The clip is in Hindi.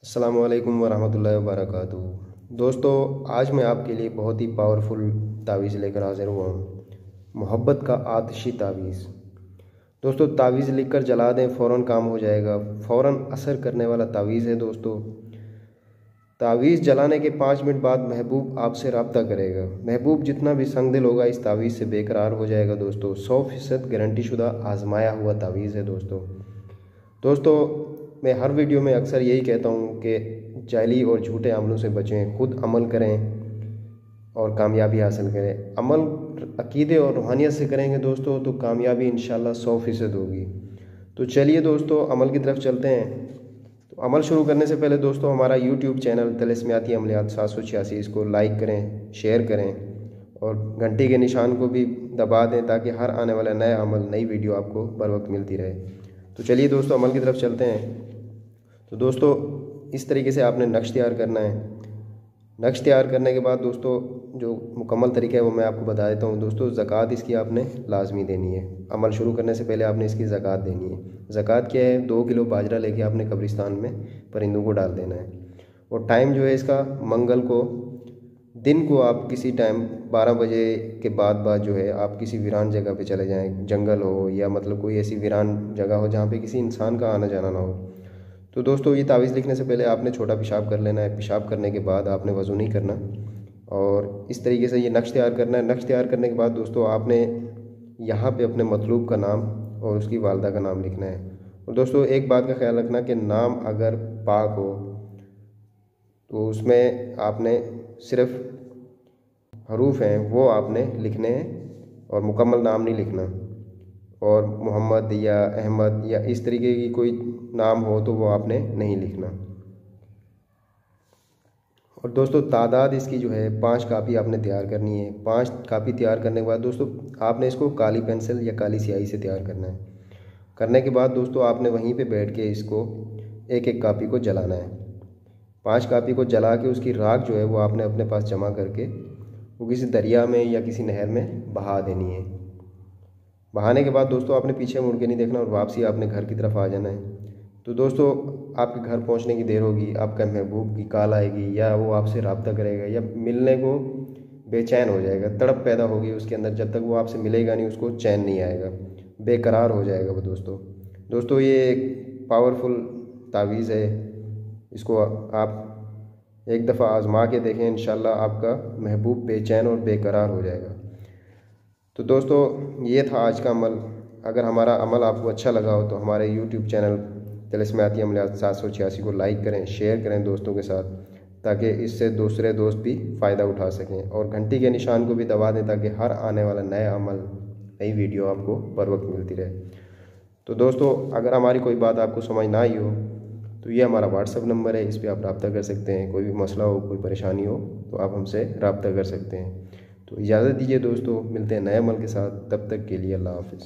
अस्सलामु अलैकुम वरहमतुल्लाहि वबरकातुहू। दोस्तों, आज मैं आपके लिए बहुत ही पावरफुल तावीज़ लेकर हाज़िर हुआ हूँ। मोहब्बत का आतिशी तावीज़। दोस्तों, तावीज़ लिखकर जला दें, फ़ौरन काम हो जाएगा। फ़ौरन असर करने वाला तावीज़ है। दोस्तों, तावीज़ जलाने के 5 मिनट बाद महबूब आपसे रब्ता करेगा। महबूब जितना भी संगदिल होगा इस तावीज़ से बेकरार हो जाएगा। दोस्तों, 100% गारंटी शुदा आजमाया हुआ तावीज़ है। दोस्तों, मैं हर वीडियो में अक्सर यही कहता हूँ कि जाली और झूठे अमलों से बचें, खुद अमल करें और कामयाबी हासिल करें। अमल अकीदे और रूहानियत से करेंगे दोस्तों तो कामयाबी इंशाल्लाह 100% होगी। तो चलिए दोस्तों, अमल की तरफ चलते हैं। तो अमल शुरू करने से पहले दोस्तों, हमारा यूट्यूब चैनल तिलिस्माती अमलियात 786, इसको लाइक करें, शेयर करें और घंटी के निशान को भी दबा दें ताकि हर आने वाला नया अमल, नई वीडियो आपको बर वक्त मिलती रहे। तो चलिए दोस्तों, अमल की तरफ चलते हैं। तो दोस्तों, इस तरीके से आपने नक्श तैयार करना है। नक्श तैयार करने के बाद दोस्तों, जो मुकम्मल तरीका है वो मैं आपको बता देता हूँ। दोस्तों, ज़कात इसकी आपने लाजमी देनी है। अमल शुरू करने से पहले आपने इसकी ज़कात देनी है। ज़कात क्या है? 2 किलो बाजरा लेके आपने कब्रिस्तान में परिंदों को डाल देना है। और टाइम जो है इसका मंगल को दिन को आप किसी टाइम 12 बजे के बाद जो है आप किसी वीरान जगह पे चले जाएं, जंगल हो या मतलब कोई ऐसी वीरान जगह हो जहाँ पे किसी इंसान का आना जाना ना हो। तो दोस्तों, ये तावीज़ लिखने से पहले आपने छोटा पेशाब कर लेना है। पेशाब करने के बाद आपने वज़ू नहीं करना और इस तरीके से ये नक्श तैयार करना है। नक्श तैयार करने के बाद दोस्तों, आपने यहाँ पे अपने मतलूब का नाम और उसकी वालदा का नाम लिखना है। और दोस्तों, एक बात का ख्याल रखना कि नाम अगर पाक हो तो उसमें आपने सिर्फ़ हरूफ हैं वो आपने लिखने हैं और मुकम्मल नाम नहीं लिखना। और मोहम्मद या अहमद या इस तरीके की कोई नाम हो तो वो आपने नहीं लिखना। और दोस्तों, तादाद इसकी जो है 5 कापी आपने तैयार करनी है। 5 कापी तैयार करने के बाद दोस्तों, आपने इसको काली पेंसिल या काली स्याही से तैयार करना है। करने के बाद दोस्तों, आपने वहीं पे बैठ के इसको एक एक कापी को जलाना है। 5 कापी को जला के उसकी राख जो है वो आपने अपने पास जमा करके वो किसी दरिया में या किसी नहर में बहा देनी है। बहाने के बाद दोस्तों, आपने पीछे मुड़ के नहीं देखना और वापसी आपने घर की तरफ आ जाना है। तो दोस्तों, आपके घर पहुंचने की देर होगी, आपका महबूब की कॉल आएगी या वो आपसे रब्ता करेगा या मिलने को बेचैन हो जाएगा, तड़प पैदा होगी उसके अंदर। जब तक वो आपसे मिलेगा नहीं उसको चैन नहीं आएगा, बेकरार हो जाएगा वो। दोस्तों, ये एक पावरफुल तावीज़ है। इसको आप एक दफ़ा आज़मा के देखें, इंशाल्लाह आपका महबूब बेचैन और बेकरार हो जाएगा। तो दोस्तों, ये था आज का अमल। अगर हमारा अमल आपको अच्छा लगा हो तो हमारे यूट्यूब चैनल तिलिस्माती अमलियात 786 को लाइक करें, शेयर करें दोस्तों के साथ ताकि इससे दूसरे दोस्त भी फ़ायदा उठा सकें। और घंटी के निशान को भी दबा दें ताकि हर आने वाला नया अमल, नई वीडियो आपको बर वक्त मिलती रहे। तो दोस्तों, अगर हमारी कोई बात आपको समझ ना आई हो तो ये हमारा व्हाट्सअप नंबर है, इस पर आप रब्ता कर सकते हैं। कोई भी मसला हो, कोई परेशानी हो तो आप हमसे रब्ता कर सकते हैं। तो इजाज़त दीजिए दोस्तों, मिलते हैं नए अमल के साथ। तब तक के लिए अल्लाह हाफ़िज़।